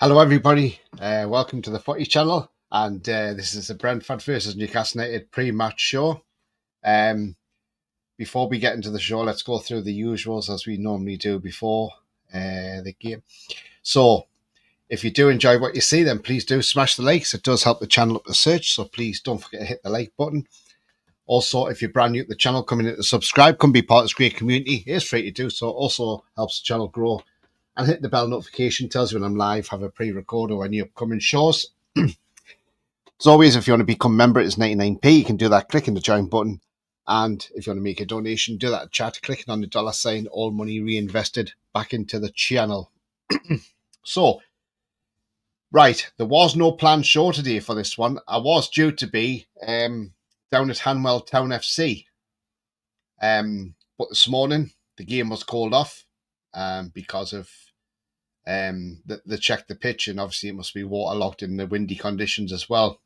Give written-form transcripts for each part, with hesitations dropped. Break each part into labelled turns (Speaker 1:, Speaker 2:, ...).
Speaker 1: Hello, everybody. Welcome to the Footy Channel, and this is the Brentford versus Newcastle United pre-match show. Before we get into the show, let's go through the usuals as we normally do before the game. So, if you do enjoy what you see, then please do smash the likes. It does help the channel up the search, so please don't forget to hit the like button. Also, if you're brand new to the channel, coming in to subscribe, come be part of this great community. It is free to do so. Also helps the channel grow. And hit the bell notification, tells you when I'm live, have a pre-record or any upcoming shows. As always, if you want to become a member, it's 99p. You can do that clicking the join button. And if you want to make a donation, do that in chat, clicking on the $sign, all money reinvested back into the channel. So, right, there was no planned show today for this one. I was due to be down at Hanwell Town FC. But this morning, the game was called off because of they checked the pitch, and obviously it must be waterlogged in the windy conditions as well.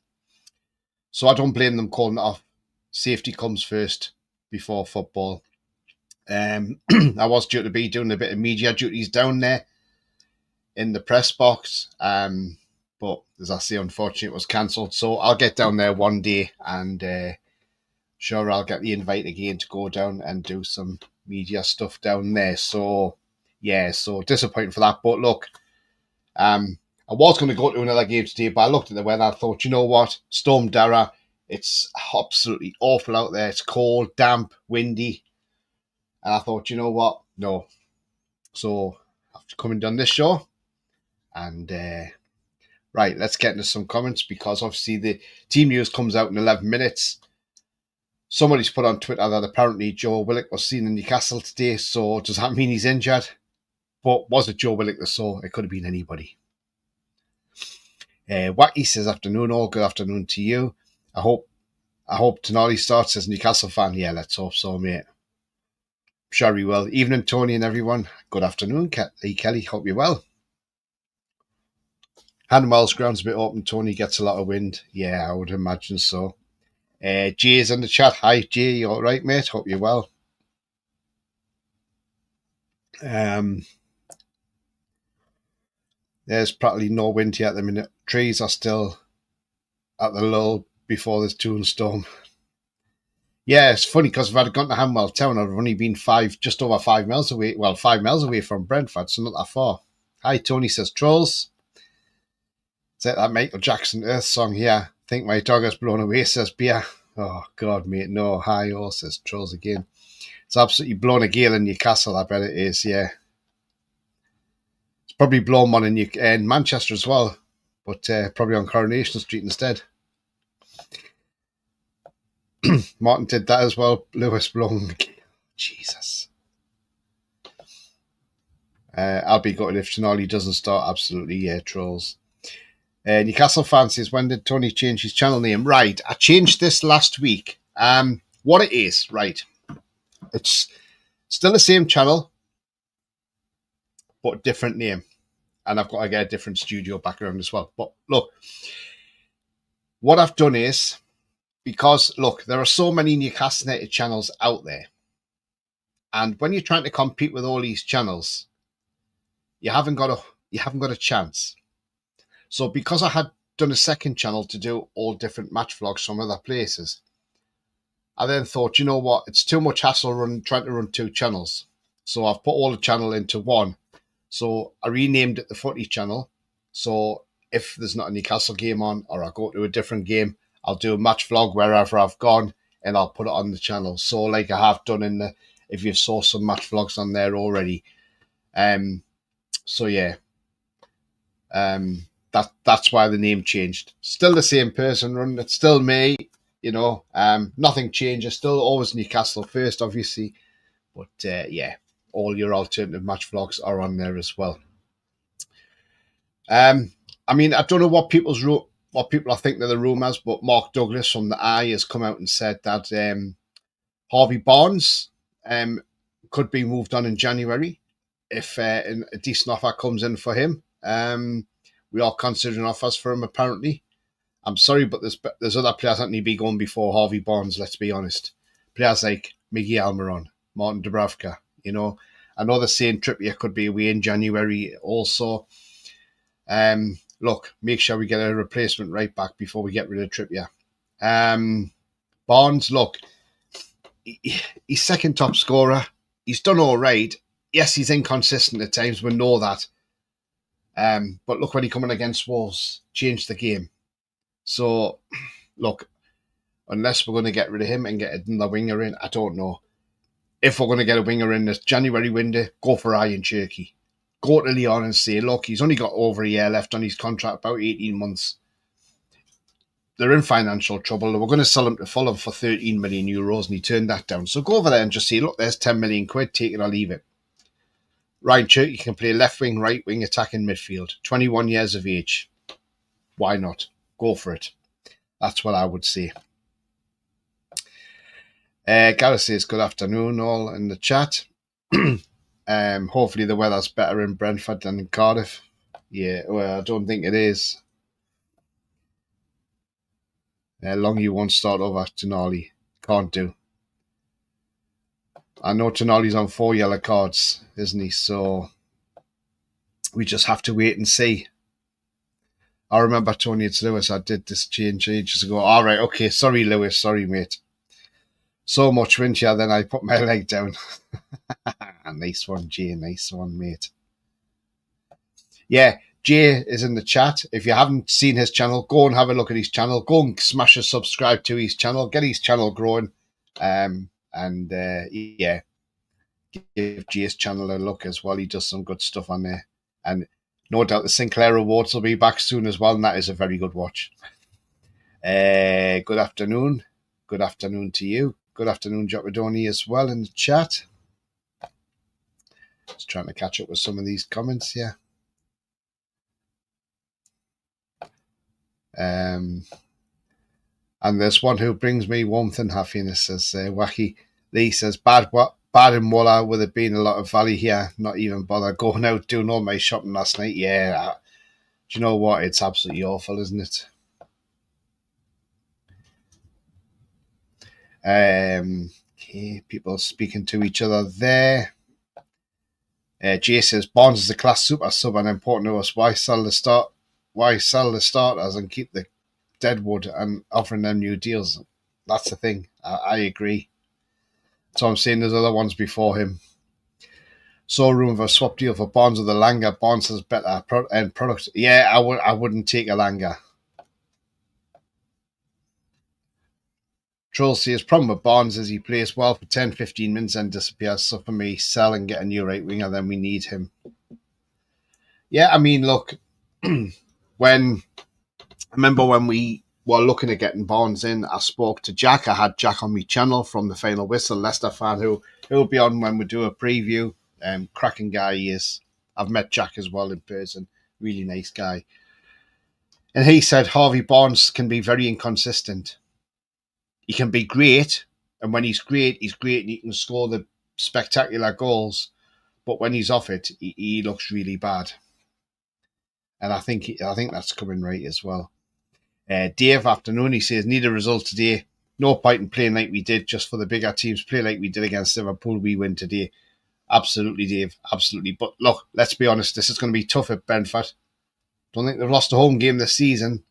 Speaker 1: So I don't blame them calling it off. Safety comes first before football. I was due to be doing a bit of media duties down there in the press box, but as I say, unfortunately it was cancelled. So I'll get down there one day, and sure I'll get the invite again to go down and do some media stuff down there. So yeah, so disappointing for that. But look, I was going to go to another game today, but I looked at the weather. I thought, you know what? Storm Dara, it's absolutely awful out there. It's cold, damp, windy. And I thought, you know what? No. So I've come and done this show. And right, let's get into some comments, because obviously the team news comes out in 11 minutes. Somebody's put on Twitter that apparently Joe Willock was seen in Newcastle today. So does that mean he's injured? But was it Joe Willock that saw? It could have been anybody. Wacky says, afternoon, all good afternoon to you. I hope Tonali starts as Newcastle fan. Yeah, let's hope so, mate. Sure he will. Evening, Tony and everyone. Good afternoon, Lee Kelly. Hope you're well. Hanwell's ground's a bit open. Tony gets a lot of wind. Yeah, I would imagine so. Jay's in the chat. Hi, Jay. You all right, mate? Hope you're well. There's practically no wind here at the minute. Trees are still at the lull before this Toon storm. Yeah, it's funny because if I'd gone to Hanwell Town, I'd have only been just over 5 miles away. Well, 5 miles away from Brentford, so not that far. Hi, Tony says, Trolls. Is that Michael Jackson Earth song here? Think my dog has blown away, says Beer. Oh, God, mate, no. Hi, oh, says Trolls again. It's absolutely blown a gale in Newcastle, I bet it is, yeah. It's probably blown one in Manchester as well, but probably on Coronation Street instead. Martin did that as well. Lewis blown. Jesus. I'll be gutted if Tonali doesn't start. Absolutely, yeah, Trolls. Newcastle fan says, when did Tony change his channel name? Right, I changed this last week. What it is, right, it's still the same channel, but different name. And I've got to get a different studio background as well. But look, what I've done is, because look, there are so many Newcastle United channels out there, and when you're trying to compete with all these channels, you haven't got a chance. So because I had done a second channel to do all different match vlogs from other places, I then thought, you know what, it's too much hassle trying to run two channels. So I've put all the channel into one. So I renamed it the Footy Channel. So if there's not a Newcastle game on, or I go to a different game, I'll do a match vlog wherever I've gone, and I'll put it on the channel. So like I have done if you saw some match vlogs on there already. So yeah. That's why the name changed. Still the same person running it, still me, you know. Nothing changes, still always Newcastle first, obviously. But yeah, all your alternative match vlogs are on there as well. I mean, I don't know what people are thinking of the rumours, but Mark Douglas from the Eye has come out and said that Harvey Barnes could be moved on in January if a decent offer comes in for him. We are considering offers for him, apparently. I'm sorry, but there's other players that need to be going before Harvey Barnes, let's be honest. Players like Miguel Almiron, Martin Dubravka, you know. I know they're saying Trippier could be away in January also. Look, make sure we get a replacement right back before we get rid of Trippier. Barnes, look, he's second top scorer. He's done all right. Yes, he's inconsistent at times. We know that. But look, when he coming against Wolves, changed the game. So, look, unless we're going to get rid of him and get another winger in, I don't know. If we're going to get a winger in this January window, go for Iron Cherky. Go to Leon and say, look, he's only got over a year left on his contract, about 18 months. They're in financial trouble. We're going to sell him to Fulham for 13 million euros, and he turned that down. So go over there and just say, look, there's 10 million quid, take it or leave it. Ryan Cherky can play left wing, right wing, attacking midfield. 21 years of age. Why not? Go for it. That's what I would say. Gareth says, good afternoon, all in the chat. Hopefully the weather's better in Brentford than in Cardiff. Yeah, well, I don't think it is. Long you won't start over, Tonali. Can't do. I know Tonali's on 4 yellow cards, isn't he? So we just have to wait and see. I remember Tony, it's Lewis. I did this change ages ago. All right, okay. Sorry, Lewis. Sorry, mate. So much wind here, then I put my leg down. Nice one, Jay. Nice one, mate. Yeah, Jay is in the chat. If you haven't seen his channel, go and have a look at his channel. Go and smash a subscribe to his channel. Get his channel growing. Yeah, give Jay's channel a look as well. He does some good stuff on there. And no doubt the Sinclair Awards will be back soon as well, and that is a very good watch. Good afternoon. Good afternoon to you. Good afternoon, Jopadoni, as well in the chat. Just trying to catch up with some of these comments here. And there's one who brings me warmth and happiness, says Wacky. Lee says, bad in Walla, with it being a lot of value here, not even bother going out doing all my shopping last night. Yeah, do you know what? It's absolutely awful, isn't it? Okay, people speaking to each other there. Jay says, Barnes is a class super sub and important to us. Why sell the starters and keep the deadwood and offering them new deals? That's the thing. I agree. So I'm saying there's other ones before him. Saw room for a swap deal for Barnes with a Langer. Barnes has better end product. Yeah, I wouldn't take a Langer. Troll says, problem with Barnes is he plays well for 10-15 minutes and disappears. So for me, sell and get a new right winger, then we need him. Yeah, I mean, look, when we were looking at getting Barnes in, I spoke to Jack. I had Jack on my channel from the Final Whistle, Leicester fan, who'll be on when we do a preview. Cracking guy he is. I've met Jack as well in person. Really nice guy. And he said Harvey Barnes can be very inconsistent. He can be great, and when he's great and he can score the spectacular goals. But when he's off it, he looks really bad. And I think that's coming right as well. Dave, afternoon, he says, need a result today. No point in playing like we did just for the bigger teams. Play like we did against Liverpool. We win today. Absolutely, Dave. Absolutely. But look, let's be honest. This is going to be tough at Brentford. Don't think they've lost a home game this season.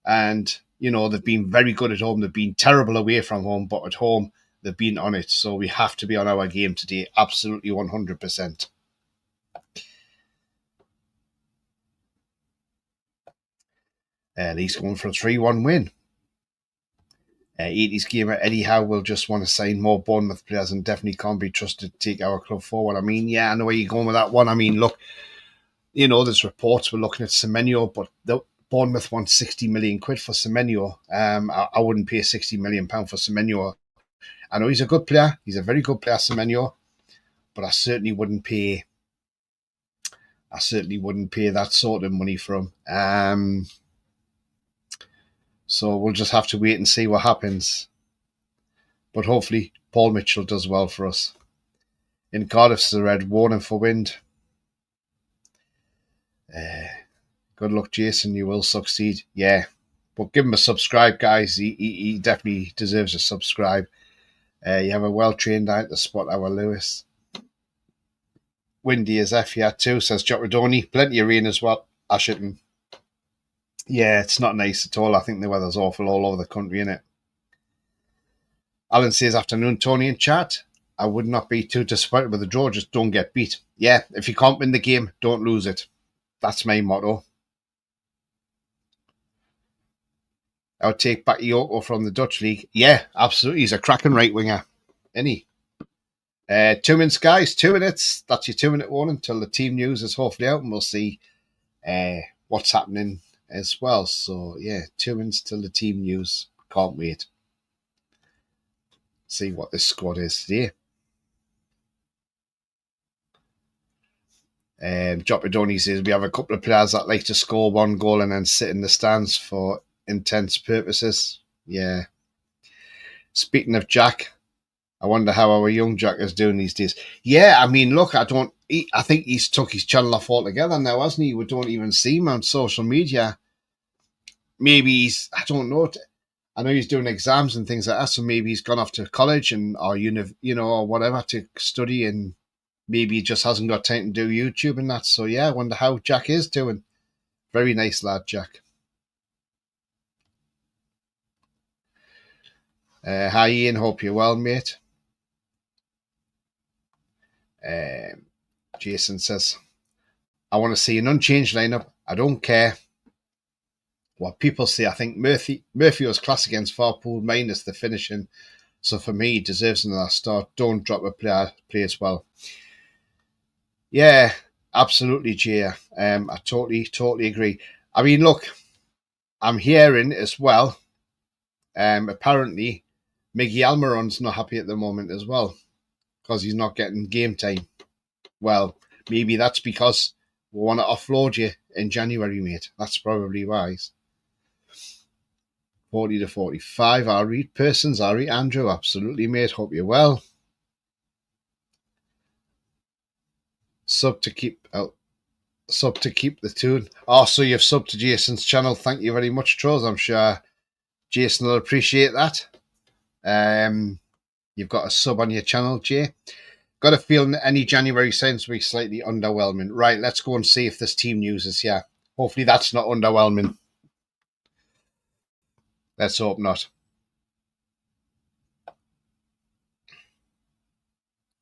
Speaker 1: And, you know, they've been very good at home. They've been terrible away from home. But at home, they've been on it. So we have to be on our game today. Absolutely 100%. He's going for a 3-1 win. 80s gamer Eddie Howe will just want to sign more Bournemouth players and definitely can't be trusted to take our club forward. I mean, yeah, I know where you're going with that one. I mean, look, you know, there's reports we're looking at Semenyo, but Bournemouth wants 60 million quid for Semenyo. I wouldn't pay £60 million for Semenyo. I know he's a good player. He's a very good player, Semenyo, but I certainly wouldn't pay that sort of money for him. So we'll just have to wait and see what happens. But hopefully Paul Mitchell does well for us. In Cardiff's the red warning for wind. Good luck, Jason. You will succeed. Yeah. But give him a subscribe, guys. He definitely deserves a subscribe. You have a well-trained eye to spot our Lewis. Windy as F here too, says Jopadoni. Plenty of rain as well. Ashington. Yeah, it's not nice at all. I think the weather's awful all over the country, innit? Alan says, afternoon, Tony in chat. I would not be too disappointed with the draw. Just don't get beat. Yeah, if you can't win the game, don't lose it. That's my motto. I would take Bakayoko from the Dutch league. Yeah, absolutely. He's a cracking right winger. Isn't he? 2 minutes, guys. 2 minutes. That's your 2-minute warning until the team news is hopefully out, and we'll see what's happening as well. So, yeah, 2 minutes till the team news. Can't wait. See what this squad is today. Jopadoni says we have a couple of players that like to score one goal and then sit in the stands for intense purposes. Yeah. Speaking of Jack, I wonder how our young Jack is doing these days. Yeah, I mean, look, I think he's took his channel off altogether now, hasn't he? We don't even see him on social media. Maybe he's, I don't know. I know he's doing exams and things like that, so maybe he's gone off to college or whatever to study, and maybe he just hasn't got time to do YouTube and that. So yeah, I wonder how Jack is doing. Very nice lad, Jack. Hi Ian, hope you're well, mate. Jason says, I want to see an unchanged lineup. I don't care what people say. I think Murphy was class against Farpool minus the finishing. So for me, he deserves another start. Don't drop a player, plays well. Yeah, absolutely, Jay. I totally agree. I mean, look, I'm hearing as well, apparently, Miggy Almiron's not happy at the moment as well because he's not getting game time. Well, maybe that's because we want to offload you in January, mate. That's probably wise. 40 to 45. I'll read persons. I'll read Andrew. Absolutely, mate. Hope you're well. Sub to keep the tune. Oh, so you've subbed to Jason's channel. Thank you very much, Trolls. I'm sure Jason will appreciate that. You've got a sub on your channel, Jay. Got a feeling that any January signs will be slightly underwhelming. Right, let's go and see if this team news is here. Hopefully that's not underwhelming. Let's hope not.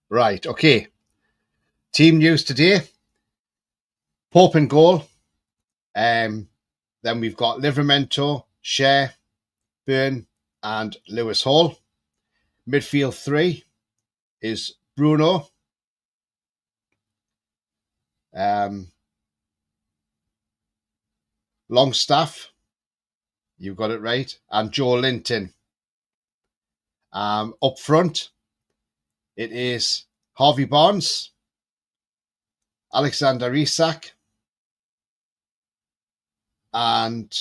Speaker 1: Right, okay. Team news today. Pope in goal. Then we've got Livramento, Shea, Byrne, and Lewis Hall. Midfield 3 is Bruno, Longstaff, you got it right, and Joe Linton. Up front, it is Harvey Barnes, Alexander Isak, and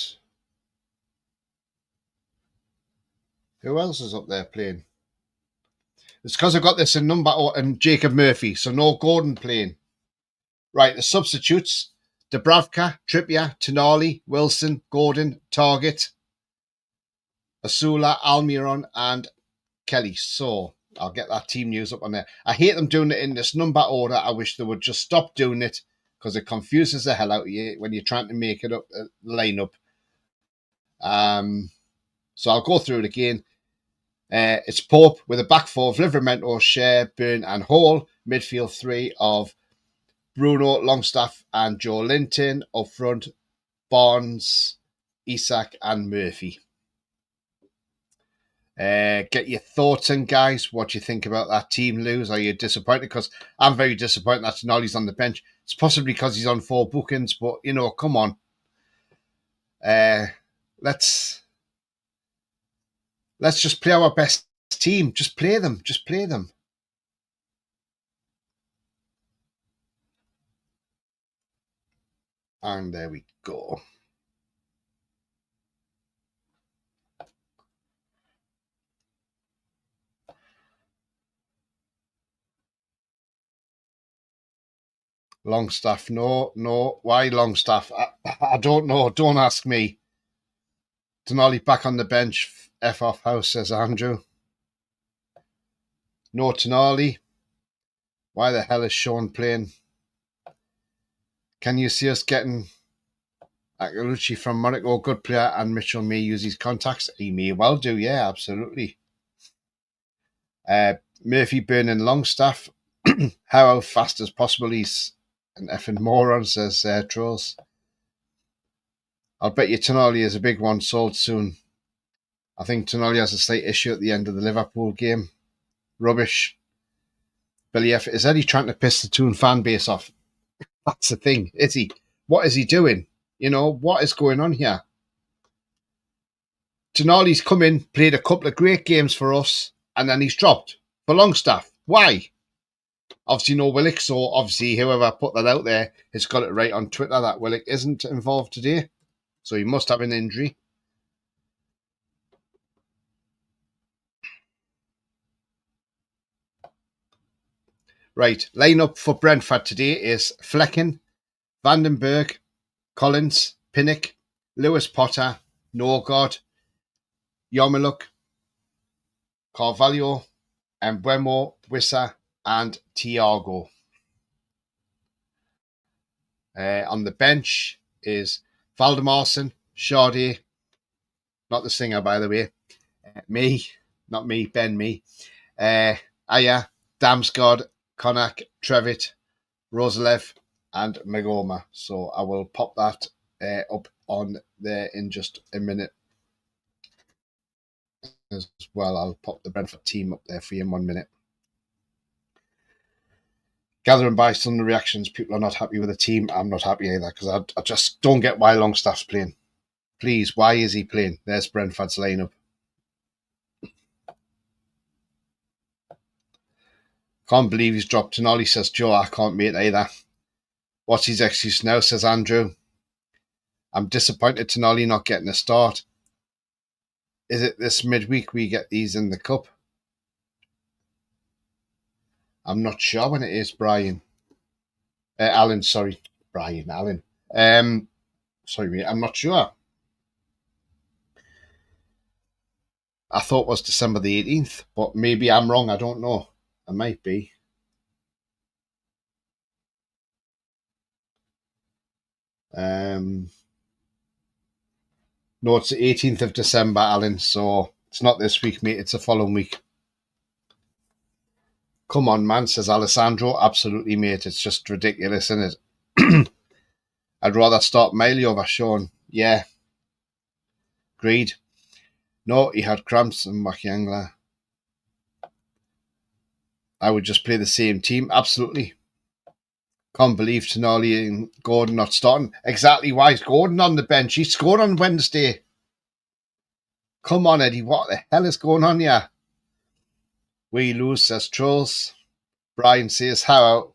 Speaker 1: who else is up there playing? It's because I've got this in number and Jacob Murphy, so no Gordon playing. Right, the substitutes: Dubravka, Trippier, Tonali, Wilson, Gordon, Target, Asula, Almiron, and Kelly. So I'll get that team news up on there. I hate them doing it in this number order. I wish they would just stop doing it because it confuses the hell out of you when you're trying to make it up, line up. So I'll go through it again. It's Pope with a back four of Livramento, Shea, Byrne, and Hall. Midfield 3 of Bruno, Longstaff, and Joe Linton. Up front, Barnes, Isak, and Murphy. Get your thoughts in, guys. What do you think about that team lose? Are you disappointed? Because I'm very disappointed that Tonali's on the bench. It's possibly because he's on 4 bookings, but, come on. Let's just play our best team. Just play them. And there we go. Longstaff, no. Why Longstaff? I don't know. Don't ask me. Tonali back on the bench. F off house, says Andrew. No Tonali. Why the hell is Sean playing? Can you see us getting Akalucci from Monaco, good player, and Mitchell may use his contacts. He may well do, yeah, absolutely. Murphy, Byrne, Longstaff. How fast as possible. He's an effing moron, says Trolls. I'll bet you Tonali is a big one, sold soon. I think Tonali has a slight issue at the end of the Liverpool game. Rubbish. Billy F. Is Eddie trying to piss the Toon fan base off? That's the thing, is he? What is he doing? You know, what is going on here? Tonali's come in, played a couple of great games for us, and then he's dropped for Longstaff. Why? Obviously no Willock, so obviously whoever put that out there has got it right on Twitter that Willock isn't involved today. So he must have an injury. Right, lineup for Brentford today is Flecken, Vandenberg, Collins, Pinnock, Lewis Potter, Norgard, Yomiluk, Carvalho, Mbeumo, Wissa, and Thiago. On the bench is Valdemarson, Sade, not the singer, by the way, me, not me, Ben, me, Aya, Damsgaard, Konak, Trevitt, Rosalev, and Magoma. So I will pop that up on there in just a minute as well. I'll pop the Brentford team up there for you in 1 minute. Gathering by some of the reactions, people are not happy with the team. I'm not happy either because I just don't get why Longstaff's playing. Please, why is he playing? There's Brentford's lineup. Can't believe he's dropped Tonali, says Joe. I can't mate either. What's his excuse now, says Andrew. I'm disappointed Tonali not getting a start. Is it this midweek we get these in the cup? I'm not sure when it is, Brian. Alan, sorry. Brian, Alan. Sorry, mate, I'm not sure. I thought it was December the 18th, but maybe I'm wrong. I don't know. I might be. No, it's the 18th of December, Alan, so it's not this week, mate. It's the following week. Come on, man, says Alessandro. Absolutely, mate. It's just ridiculous, isn't it? I'd rather start Miley over Sean. Yeah. Agreed. No, he had cramps and Makiangla. I would just play the same team. Absolutely. Can't believe Tonali and Gordon not starting. Exactly why is Gordon on the bench? He scored on Wednesday. Come on, Eddie. What the hell is going on here? We lose, says Trolls. Brian says, how?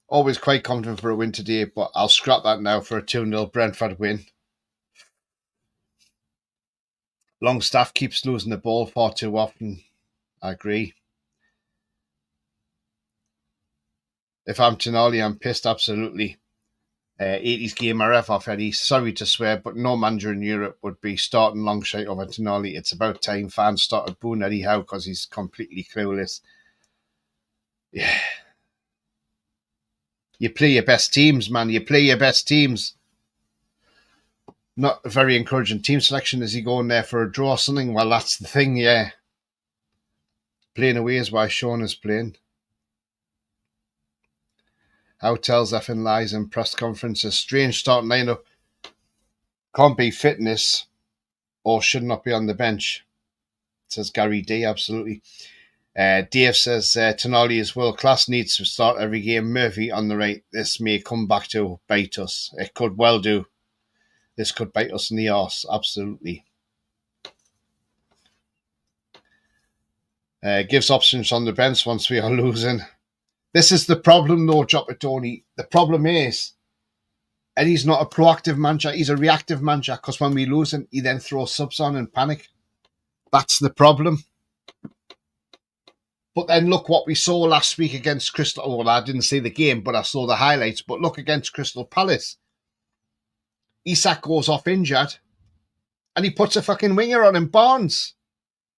Speaker 1: Always quite confident for a win today, but I'll scrap that now for a 2-0 Brentford win. Longstaff keeps losing the ball far too often. I agree. If I'm Tonali, I'm pissed, absolutely. 80s gamer F off Eddie. Sorry to swear, but no manager in Europe would be starting Longshite over Tonali. It's about time fans started booing Eddie Howe because he's completely clueless. Yeah. You play your best teams, man. You play your best teams. Not a very encouraging team selection. Is he going there for a draw or something? Well, that's the thing, yeah. Playing away is why Sean is playing. How tells effing lies in press conferences. Strange starting lineup. Can't be fitness or should not be on the bench, says Gary D. Absolutely. Dave says Tonali is world class, needs to start every game. Murphy on the right. This may come back to bite us. It could well do. This could bite us in the arse. Absolutely. Gives options on the bench once we are losing. This is the problem, though, Jopatoni. The problem is, Eddie's not a proactive manager. He's a reactive manager because when we lose him, he then throws subs on and panic. That's the problem. But then look what we saw last week against Crystal. Well, I didn't see the game, but I saw the highlights. But look against Crystal Palace. Isak goes off injured and he puts a fucking winger on in Barnes.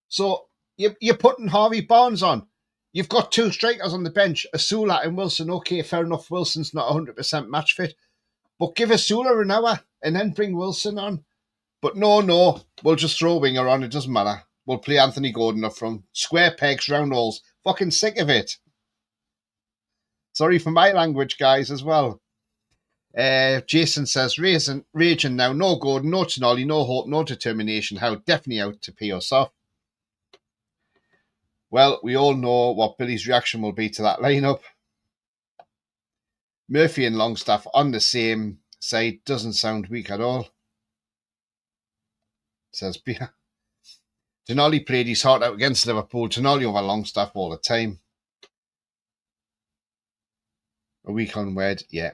Speaker 1: So you're putting Harvey Barnes on. You've got two strikers on the bench, Asula and Wilson. Okay, fair enough. Wilson's not 100% match fit. But give Asula an hour. and then bring Wilson on. But no, we'll just throw a winger on. It doesn't matter. We'll play Anthony Gordon up front. Square pegs, round holes. Fucking sick of it. Sorry for my language, guys, as well. Jason says, raging now. No Gordon, no Tonali, no hope, no determination. How definitely out to pee us off. Well, we all know what Billy's reaction will be to that lineup. Murphy and Longstaff on the same side doesn't sound weak at all. Says Beer. Tonali played his heart out against Liverpool. Tonali over Longstaff all the time. A week on Wed, yeah.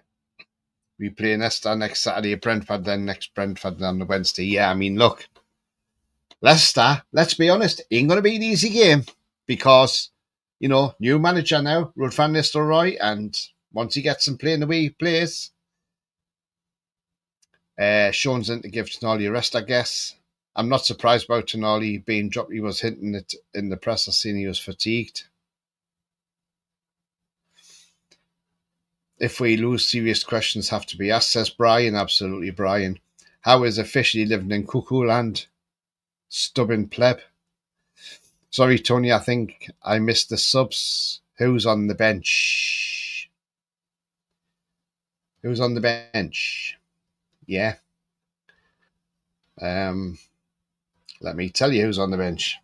Speaker 1: We play Leicester next Saturday at Brentford, then next Brentford on the Wednesday. Yeah, I mean, look, Leicester, let's be honest, ain't going to be an easy game because, you know, new manager now, Ruud van Nistelrooy, and once he gets him playing the way he plays, Sean's in to give Tonali a rest, I guess. I'm not surprised about Tonali being dropped. He was hinting it in the press. I seen he was fatigued. If we lose, serious questions have to be asked, says Brian. Absolutely, Brian. How is officially living in cuckoo land? Stubborn pleb. Sorry, Tony, I think I missed the subs. Who's on the bench? Who's on the bench? Yeah. Let me tell you who's on the bench.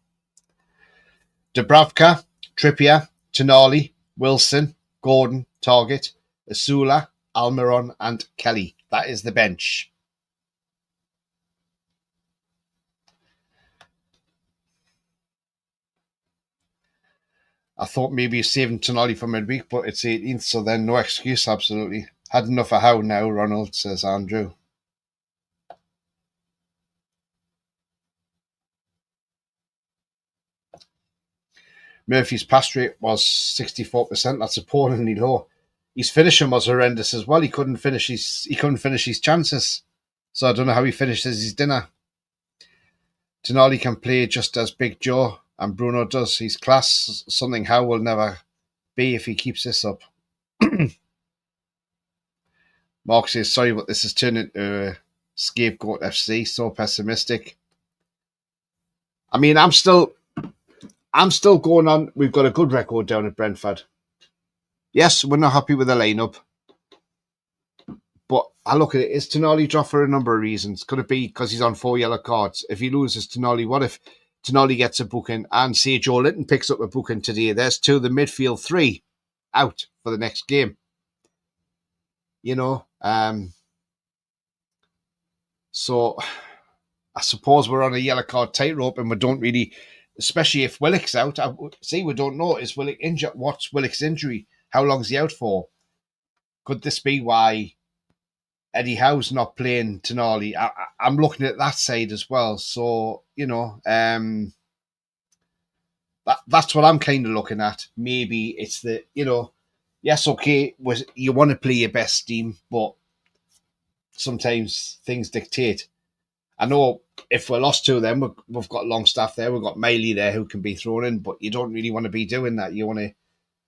Speaker 1: Dubravka, Trippier, Tonali, Wilson, Gordon, Target, Asula, Almiron, and Kelly. That is the bench. I thought maybe you're saving Tonali for midweek, but it's 18th, so then no excuse, absolutely. Had enough of how now, Ronald, says Andrew. Murphy's pass rate was 64%. That's appallingly low. His finishing was horrendous as well. He couldn't finish his chances. So I don't know how he finishes his dinner. Tonali can play just as Big Joe and Bruno does. He's class, something Howe will never be if he keeps this up. Mark says, sorry, but this has turned into Scapegoat FC. So pessimistic. I mean, I'm still going on. We've got a good record down at Brentford. Yes, we're not happy with the lineup. But I look at it, is Tonali dropped for a number of reasons? Could it be because he's on 4 yellow cards? If he loses Tonali, what if Tonali gets a booking and say Joe Linton picks up a booking today? There's two of the midfield three out for the next game. You know, so I suppose we're on a yellow card tightrope and we don't really, especially if Willock's out. We don't know. Is Willock injured? What's Willock's injury? How long's he out for? Could this be why Eddie Howe's not playing Tonali? I'm looking at that side as well. So, you know, that's what I'm kind of looking at. Maybe it's the, you know, yes, okay, you want to play your best team, but sometimes things dictate. I know if we're lost to them, we've got Longstaff there, we've got Miley there who can be thrown in, but you don't really want to be doing that. You want to,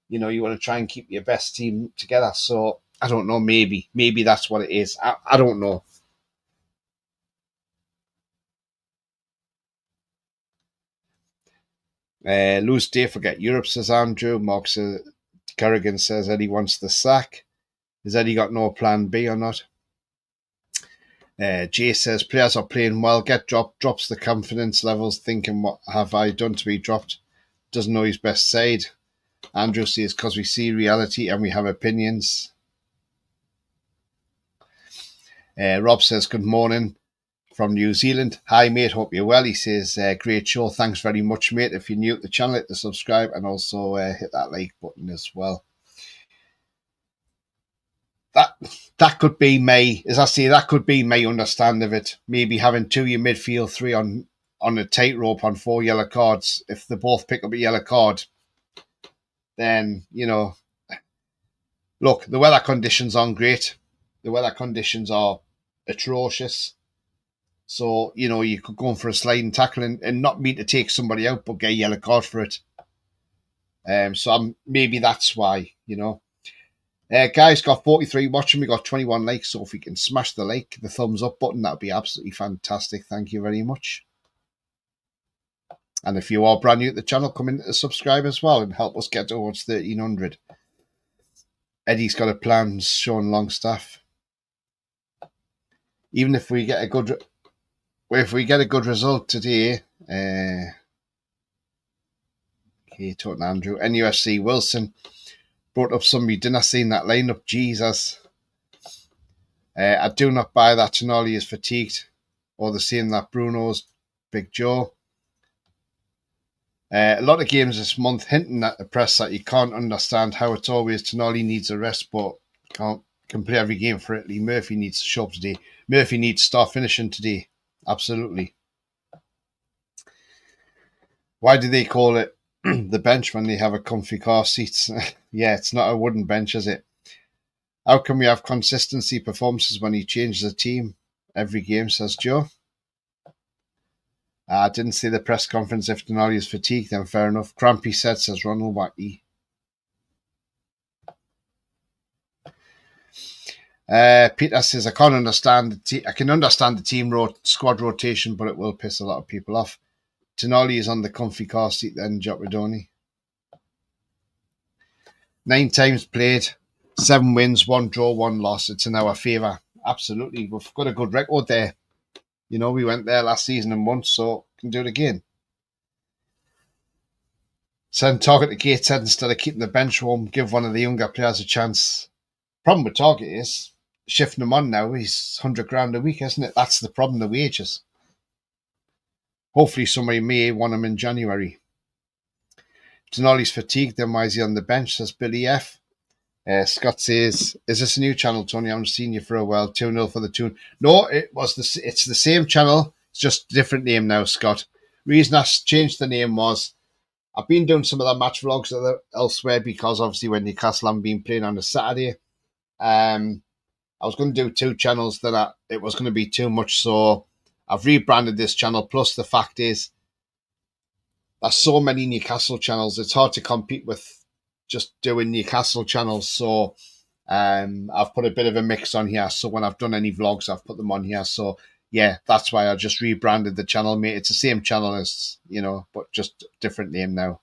Speaker 1: you know, you want to try and keep your best team together. So I don't know, maybe that's what it is. I don't know. Lose day, forget Europe, says Andrew. Mark says, Kerrigan says Eddie wants the sack. Has Eddie got no plan B or not? Jay says players are playing well, get dropped, drops the confidence levels, thinking what have I done to be dropped, doesn't know his best side. Andrew says because we see reality and we have opinions. Rob says good morning from New Zealand. Hi mate, hope you're well. He says great show, thanks very much mate. If you're new to the channel, hit the subscribe and also hit that like button as well. That could be my, as I say, that could be my understanding of it. Maybe having two your midfield three on a tightrope on 4 yellow cards. If they both pick up a yellow card, then, you know, look, the weather conditions aren't great. The weather conditions are atrocious. So, you know, you could go in for a sliding tackle and not mean to take somebody out, but get a yellow card for it. So maybe that's why, you know. Guys, got 43 watching. We got 21 likes. So if we can smash the thumbs up button, that would be absolutely fantastic. Thank you very much. And if you are brand new to the channel, come in to subscribe as well and help us get towards 1300. Eddie's got a plan, showing Longstaff. Even if we get a good result today, okay, Totten Andrew, NUFC Wilson brought up somebody. Didn't I seen that lineup? Jesus. I do not buy that Tonali is fatigued, or the same that Bruno's Big Joe. A lot of games this month hinting at the press that you can't understand how it's always Tonali needs a rest, but can't play every game for Italy. Murphy needs to show up today. Murphy needs to start finishing today. Absolutely. Why do they call it the bench when they have a comfy car seats? Yeah, it's not a wooden bench, is it? How can we have consistency performances when he changes the team every game, says Joe. I didn't see the press conference. If Tonali is fatigued, then fair enough. Crampy said, says Ronald Wacky. Peter says, I can't understand I can understand the team squad rotation, but it will piss a lot of people off. Tonali is on the comfy car seat then, Jopradoni. 9 times played, 7 wins, 1 draw, 1 loss. It's in our favour. Absolutely. We've got a good record there. You know, we went there last season and won, so can do it again. Send Target to Gateshead instead of keeping the bench warm. Give one of the younger players a chance. Problem with Target is shifting him on now. He's 100 grand a week, isn't it? That's the problem, the wages. Hopefully somebody may want him in January. Tonali's fatigued, then why is he on the bench, says Billy F. Scott says, is this a new channel, Tony? I haven't seen you for a while. 2-0 for the tune. No, it's the same channel. It's just a different name now, Scott. Reason I changed the name was I've been doing some of the match vlogs elsewhere because obviously when Newcastle haven't been playing on a Saturday, I was going to do 2 channels, then it was going to be too much, so I've rebranded this channel. Plus the fact is there's so many Newcastle channels, it's hard to compete with just doing Newcastle channels. So I've put a bit of a mix on here, so when I've done any vlogs I've put them on here. So yeah, that's why I just rebranded the channel, mate. It's the same channel as, you know, but just different name now.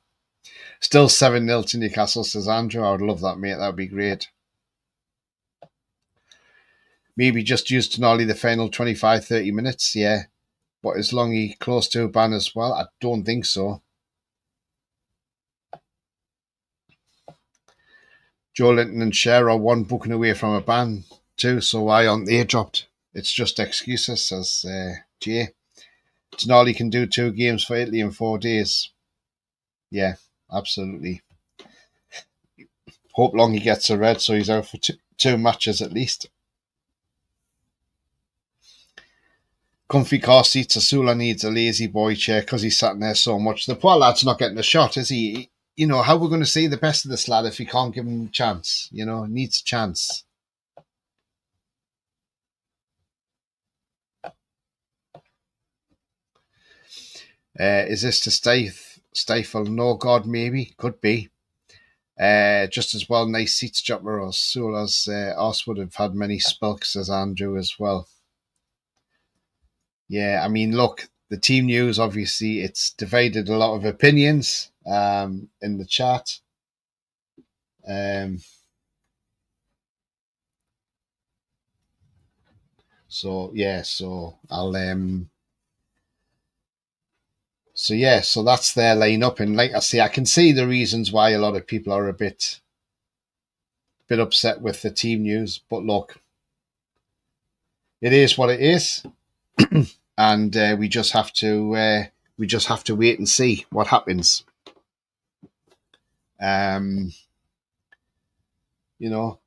Speaker 1: Still 7-0 to Newcastle, says Andrew. I would love that, mate. That would be great. Maybe just use Tonali the final 25-30 minutes, yeah. But is Longy close to a ban as well? I don't think so. Joe Linton and Cher are 1 booking away from a ban too, so why aren't they dropped? It's just excuses, says Jay. Tonali can do 2 games for Italy in 4 days. Yeah, absolutely. Hope Longy gets a red, so he's out for 2 matches at least. Comfy car seats. Asula needs a lazy boy chair because he's sat in there so much. The poor lad's not getting a shot, is he? You know, how we're going to see the best of this lad if we can't give him a chance? You know, needs a chance. Is this to stifle? No, God, maybe. Could be. Just as well, nice seats, Jopper or Sula's us would have had many spelks, as Andrew as well. Yeah, I mean, look, the team news, obviously, it's divided a lot of opinions in the chat. So I'll so that's their lineup, and like I say, I can see the reasons why a lot of people are a bit upset with the team news, but look, it is what it is. And we just have to wait and see what happens. You know,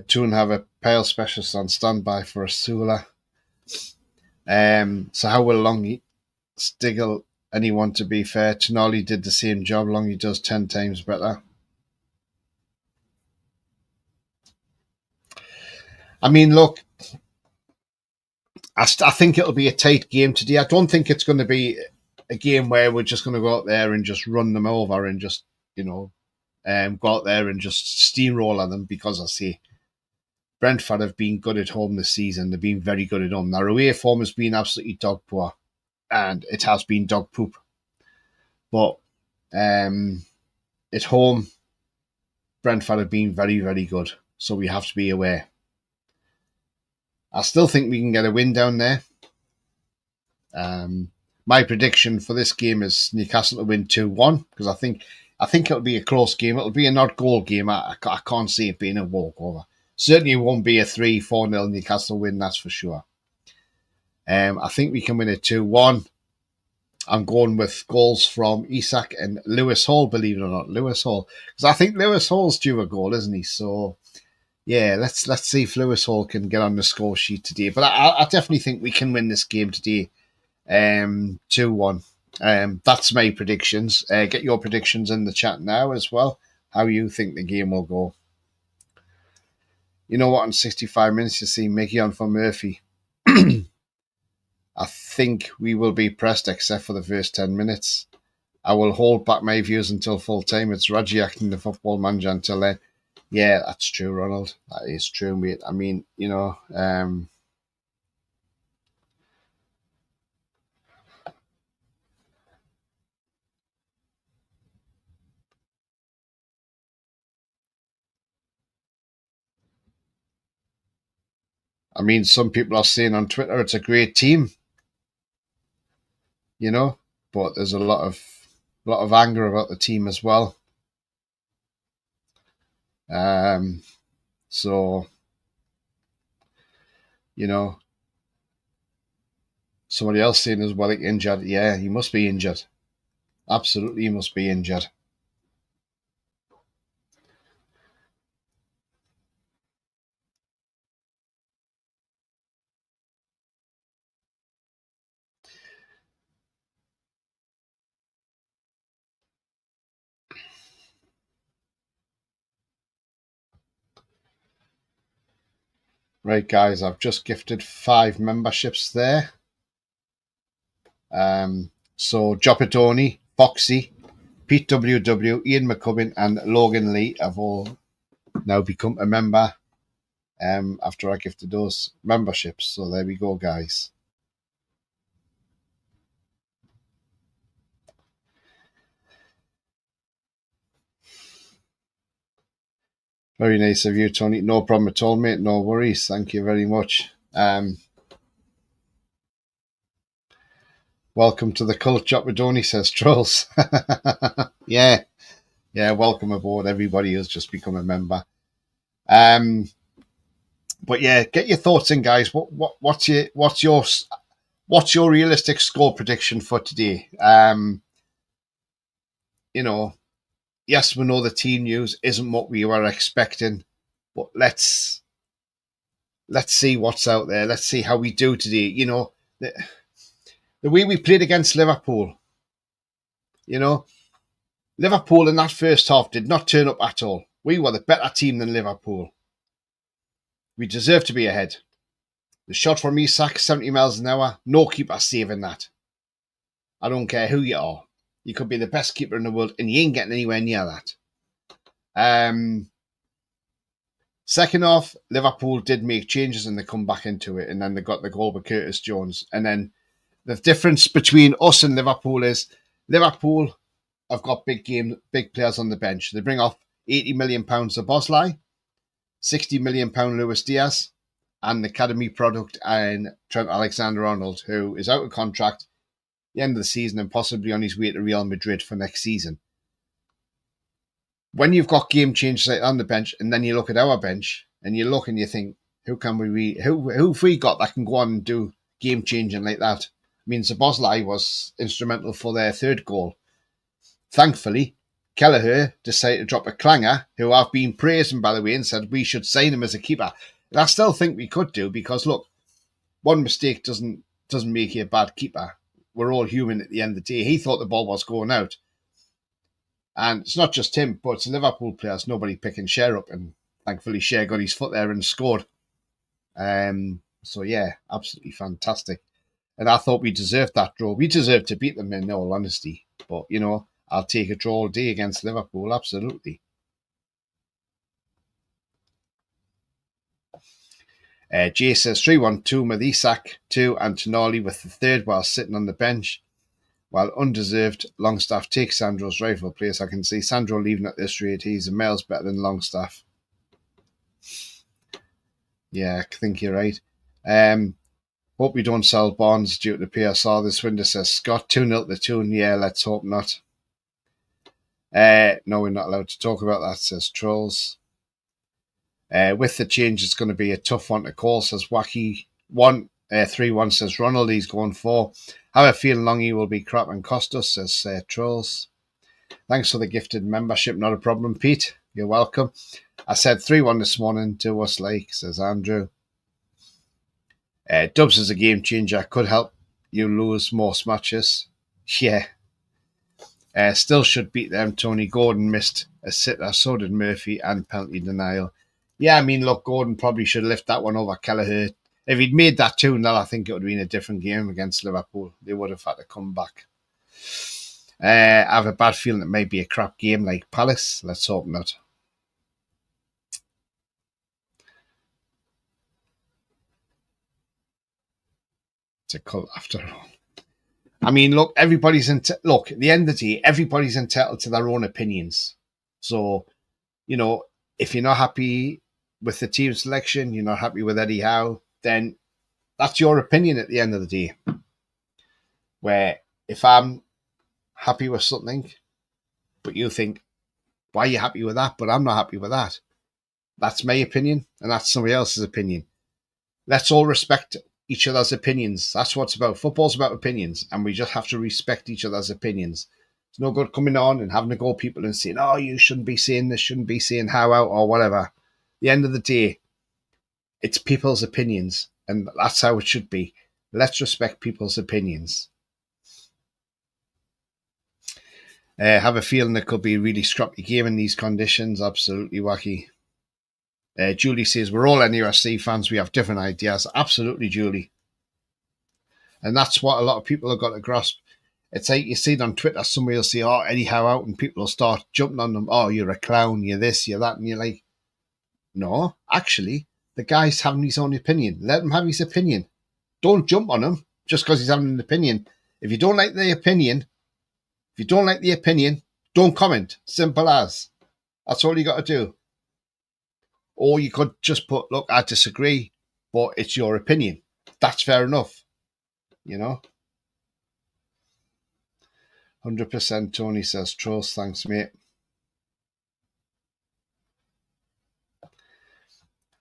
Speaker 1: Toon have a pale specialist on standby for Asula. So how will Longy Stiggle anyone, to be fair? Tonali did the same job. Longy does 10 times better. I mean, look, I think it'll be a tight game today. I don't think it's going to be a game where we're just going to go out there and just run them over and just, you know, go out there and just steamroll on them, because I say Brentford have been good at home this season. They've been very good at home. Their away form has been absolutely dog poor, and it has been dog poop. But at home, Brentford have been very, very good. So we have to be aware. I still think we can get a win down there. My prediction for this game is Newcastle to win 2-1, because I think it'll be a close game. It'll be an odd goal game. I can't see it being a walkover. Certainly it won't be a 3-4-0 Newcastle win, that's for sure. I think we can win it 2-1. I'm going with goals from Isak and Lewis Hall, believe it or not. Lewis Hall. Because I think Lewis Hall's due a goal, isn't he? So, yeah, let's see if Lewis Hall can get on the score sheet today. But I definitely think we can win this game today. 2-1. That's my predictions. Get your predictions in the chat now as well. How you think the game will go. You know what? In 65 minutes, you see Mickey on for Murphy. I think we will be pressed except for the first 10 minutes. I will hold back my views until full time. It's Raji acting the football manager until then. Yeah, that's true, Ronald. That is true, mate. I mean, you know, some people are saying on Twitter it's a great team, you know, but there's a lot of anger about the team as well. So, you know, somebody else saying as well, like, injured. Yeah, he must be injured. Absolutely, he must be injured. Right, guys, I've just gifted 5 memberships there. So Jopatoni, Foxy, Pete WW, Ian McCubbin, and Logan Lee have all now become a member after I gifted those memberships. So there we go, guys. Very nice of you, Tony. No problem at all, mate. No worries. Thank you very much. Welcome to the cult, Jopatoni, says Trolls. Yeah, welcome aboard, everybody who's just become a member. But yeah, get your thoughts in, guys. What's your realistic score prediction for today? You know, yes, we know the team news isn't what we were expecting, but let's see what's out there. Let's see how we do today. You know, the way we played against Liverpool. You know, Liverpool in that first half did not turn up at all. We were the better team than Liverpool. We deserve to be ahead. The shot from Isak, 70 miles an hour, no keeper saving that. I don't care who you are. You could be the best keeper in the world and you ain't getting anywhere near that. Second half, Liverpool did make changes and they come back into it, and then they got the goal with Curtis Jones. And then the difference between us and Liverpool is Liverpool have got big players on the bench. They bring off £80 million of Bosley, £60 million Luis Diaz, and the academy product and Trent Alexander-Arnold, who is out of contract at the end of the season and possibly on his way to Real Madrid for next season. When you've got game changers on the bench, and then you look at our bench and you look and you think, who have we got that can go on and do game changing like that? I mean, Szoboszlai was instrumental for their third goal. Thankfully, Kelleher decided to drop a clanger, who I've been praising, by the way, and said we should sign him as a keeper. And I still think we could do, because look, one mistake doesn't make you a bad keeper. We're all human at the end of the day. He thought the ball was going out. And it's not just him, but it's Liverpool players, nobody picking Cher up. And thankfully, Cher got his foot there and scored. So, yeah, absolutely fantastic. And I thought we deserved that draw. We deserved to beat them, in all honesty. But, you know, I'll take a draw all day against Liverpool, absolutely. Jay says 3-1-2 with Isak 2 and Tonali with the third while sitting on the bench. While undeserved, Longstaff takes Sandro's rightful place. I can see Sandro leaving at this rate. He's a miles better than Longstaff. Yeah, I think you're right. Hope we don't sell bonds due to PSR this window, says Scott. 2-0 to Toon. Yeah, let's hope not. No, we're not allowed to talk about that, says Trolls. With the change, it's going to be a tough one to call, says Wacky. 3-1 says Ronald. He's going 4. How I feel Longy will be crap and cost us, says Trolls. Thanks for the gifted membership. Not a problem, Pete. You're welcome. I said 3-1 this morning to what's like, says Andrew. Dubs is a game changer. Could help you lose most matches. Yeah. Still should beat them. Tony Gordon missed a sitter. So did Murphy and penalty denial. Yeah, I mean, look, Gordon probably should lift that one over Kelleher. If he'd made that 2-0, I think it would have been a different game against Liverpool. They would have had to come back. I have a bad feeling it may be a crap game like Palace. Let's hope not. It's a cult after all. I mean, look, at the end of the day, everybody's entitled to their own opinions. So, if you're not happy with the team selection, you're not happy with Eddie Howe, then that's your opinion at the end of the day. Where if I'm happy with something, but you think, why are you happy with that? But I'm not happy with that. That's my opinion, and that's somebody else's opinion. Let's all respect each other's opinions. That's what it's about. Football's about opinions, and we just have to respect each other's opinions. It's no good coming on and having to go people and saying, oh, you shouldn't be saying this, shouldn't be saying how out or whatever. At the end of the day, it's people's opinions, and that's how it should be. Let's respect people's opinions. Have a feeling it could be a really scrappy game in these conditions. Absolutely wacky. Julie says, we're all NUFC fans. We have different ideas. Absolutely, Julie. And that's what a lot of people have got to grasp. It's like you see it on Twitter, somebody will say, oh, Eddie Howe out, and people will start jumping on them. Oh, you're a clown, you're this, you're that. And you're like, no, actually, the guy's having his own opinion. Let him have his opinion. Don't jump on him just because he's having an opinion. If you don't like the opinion, don't comment. Simple as. That's all you got to do. Or you could just put, look, I disagree, but it's your opinion. That's fair enough. 100% Tony says, Trolls, thanks, mate.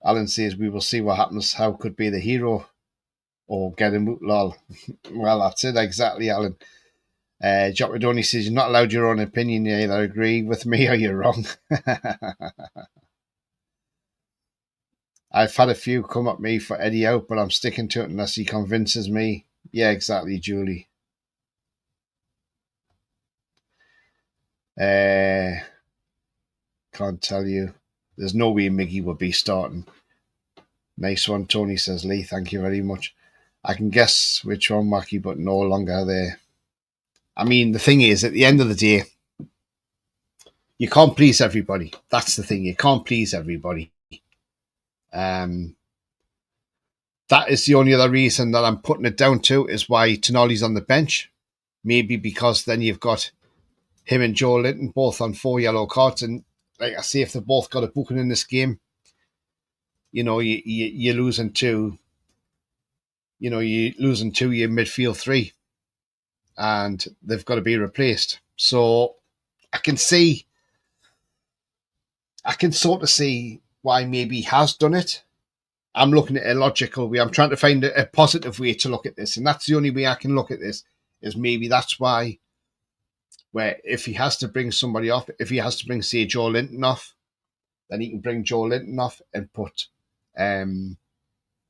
Speaker 1: Alan says, we will see what happens. How could be the hero or get him, lol. Well, that's it, exactly, Alan. Jock Redoni says, you're not allowed your own opinion. You either agree with me or you're wrong. I've had a few come at me for Eddie out, but I'm sticking to it unless he convinces me. Yeah, exactly, Julie. Can't tell you. There's no way Miggy would be starting. Nice one, Tony says, Lee. Thank you very much. I can guess which one, Wacky, but no longer there. I mean, the thing is, at the end of the day, you can't please everybody. That's the thing. You can't please everybody. That is the only other reason that I'm putting it down to is why Tonali's on the bench. Maybe because then you've got him and Joe Linton both on 4 yellow cards, and like I say, if they've both got a booking in this game, you're losing two. You're losing two. Your midfield 3, and they've got to be replaced. So I can sort of see why maybe he has done it. I'm looking at a logical way. I'm trying to find a positive way to look at this, and that's the only way I can look at this. Is maybe that's why. Where if he has to bring somebody off, if he has to bring, say, Joe Linton off, then he can bring Joe Linton off and put Tonali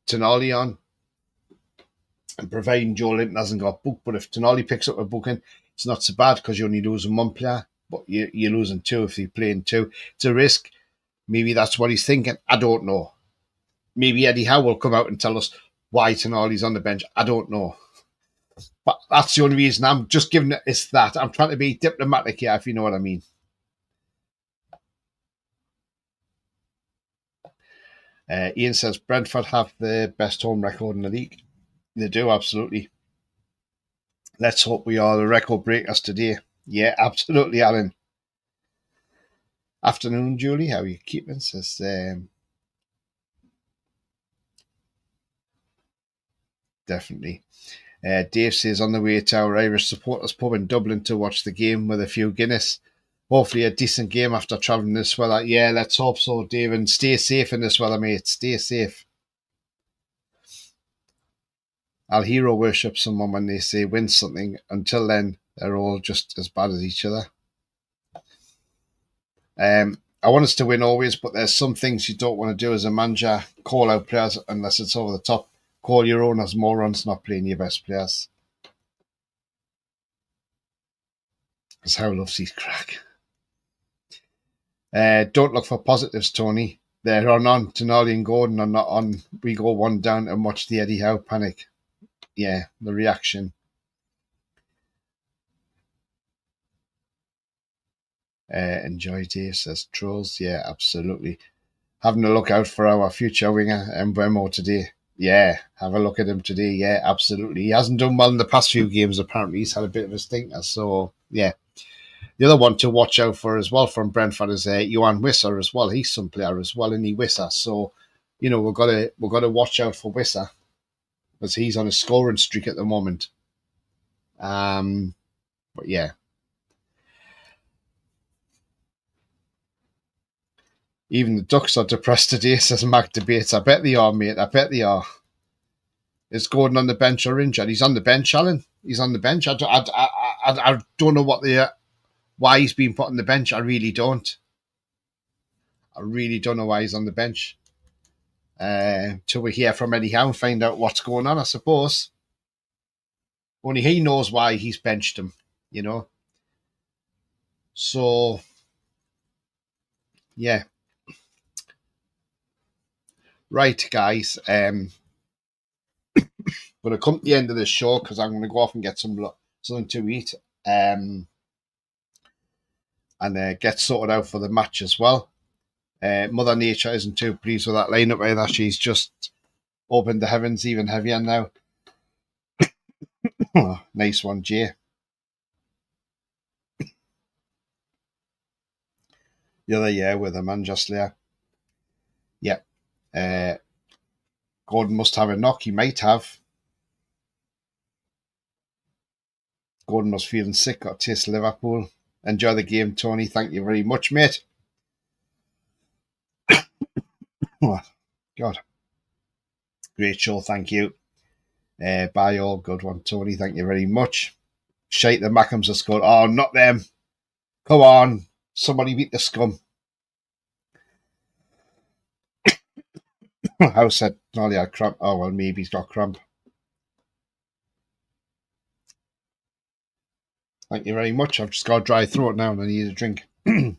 Speaker 1: on. And providing Joe Linton hasn't got booked, but if Tonali picks up a booking, it's not so bad because you're only losing one player, but you're losing 2 if you're playing 2. It's a risk. Maybe that's what he's thinking. I don't know. Maybe Eddie Howe will come out and tell us why Tonali's on the bench. I don't know. But that's the only reason I'm just giving it is that. I'm trying to be diplomatic here, if you know what I mean. Ian says Brentford have the best home record in the league. They do, absolutely. Let's hope we are the record breakers today. Yeah, absolutely, Alan. Afternoon, Julie. How are you keeping? Says definitely. Dave says on the way to our Irish supporters pub in Dublin to watch the game with a few Guinness. Hopefully a decent game after travelling this weather. Yeah, let's hope so, Dave. And stay safe in this weather, mate. Stay safe. I'll hero worship someone when they say win something. Until then, they're all just as bad as each other. I want us to win always, but there's some things you don't want to do as a manager. Call out players unless it's over the top. Call your owners morons not playing your best players. Because how loves his crack. Don't look for positives, Tony. They're on. Tonali and Gordon are not on. We go one down and watch the Eddie Howe panic. Yeah, the reaction. Enjoy Dave, says Trolls. Yeah, absolutely. Having a look out for our future winger, Mbeumo, today. Yeah, have a look at him today. Yeah, absolutely. He hasn't done well in the past few games, apparently. He's had a bit of a stinker. So, yeah. The other one to watch out for as well from Brentford is Johan Wissa as well. He's some player as well, isn't he, Wissa? So, you know, we've got to watch out for Wissa because he's on a scoring streak at the moment. But yeah. Even the Ducks are depressed today, says Mac Debates. I bet they are, mate. I bet they are. Is Gordon on the bench or injured? He's on the bench, Alan. He's on the bench. I don't know why he's been put on the bench. I really don't. I really don't know why he's on the bench. Till we hear from Eddie Howe and find out what's going on, I suppose. Only he knows why he's benched him, you know. So, yeah. Right, guys. I'm going to come to the end of this show because I'm going to go off and get something to eat and get sorted out for the match as well. Mother Nature isn't too pleased with that lineup either. She's just opened the heavens even heavier now. Oh, nice one, Jay. The other year with a man just there. Yeah. Gordon must have a knock. He might have. Gordon was feeling sick. Got taste Liverpool. Enjoy the game, Tony. Thank you very much, mate. Oh, God. Great show. Thank you. Bye all. Good one, Tony. Thank you very much. Shite, the Mackhams have scored. Oh, not them. Come on. Somebody beat the scum. House said Nolly had cramp. Oh, well, maybe he's got cramp. Thank you very much. I've just got a dry throat now and I need a drink. Drink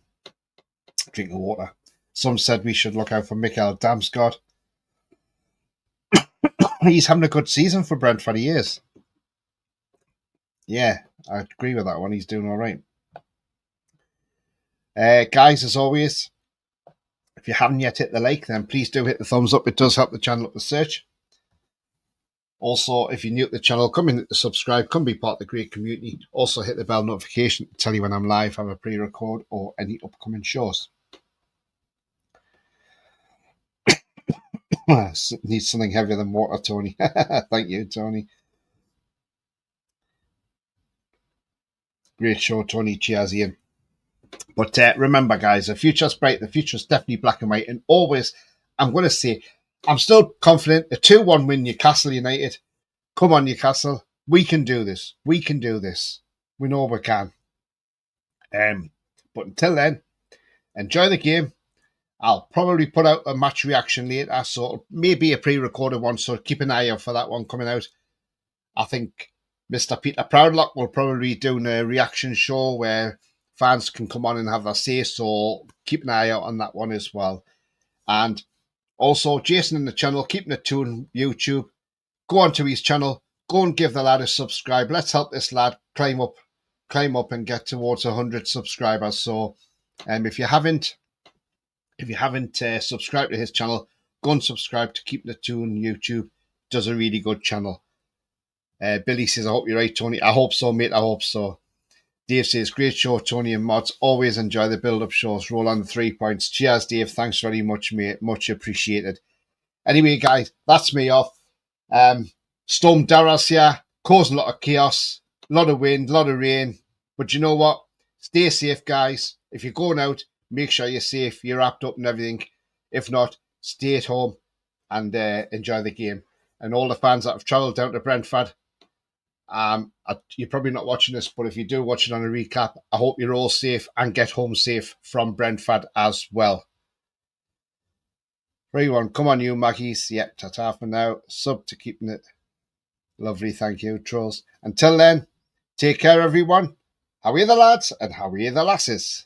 Speaker 1: of water. Some said we should look out for Mikael Damsgaard. He's having a good season for Brentford. He is. Yeah, I agree with that one. He's doing all right. Guys, as always, if you haven't yet hit the like, then please do hit the thumbs up. It does help the channel up the search. Also, if you're new to the channel, come in, hit the subscribe, come be part of the great community. Also, hit the bell notification to tell you when I'm live, have a pre-record, or any upcoming shows. Need something heavier than water, Tony. Thank you, Tony. Great show, Tony. Cheers, Ian. But remember, guys, the future's bright. The future's definitely black and white. And always, I'm going to say, I'm still confident. A 2-1 win, Newcastle United. Come on, Newcastle. We can do this. We can do this. We know we can. But until then, enjoy the game. I'll probably put out a match reaction later, so maybe a pre-recorded one, so keep an eye out for that one coming out. I think Mr. Peter Proudlock will probably be doing a reaction show where fans can come on and have their say, so keep an eye out on that one as well. And also, Jason in the channel, keeping it tuned YouTube. Go onto his channel, go and give the lad a subscribe. Let's help this lad climb up and get towards 100 subscribers. So if you haven't subscribed to his channel, go and subscribe to Keeping It Tuned. YouTube does a really good channel. Billy says, I hope you're right, Tony. I hope so, mate. I hope so. Dave says, great show, Tony and Mods. Always enjoy the build-up shows. Roll on the 3 points. Cheers, Dave. Thanks very much, mate. Much appreciated. Anyway, guys, that's me off. Storm Darrell's here, causing a lot of chaos, a lot of wind, a lot of rain. But you know what? Stay safe, guys. If you're going out, make sure you're safe, you're wrapped up and everything. If not, stay at home and enjoy the game. And all the fans that have travelled down to Brentford, you're probably not watching this, but if you do watch it on a recap, I hope you're all safe and get home safe from Brentford as well. Everyone, come on, you Maggies. Yep, ta-ta for now. Sub to Keeping It. Lovely, thank you, trolls. Until then, take care, everyone. How are you the lads and how are you the lasses?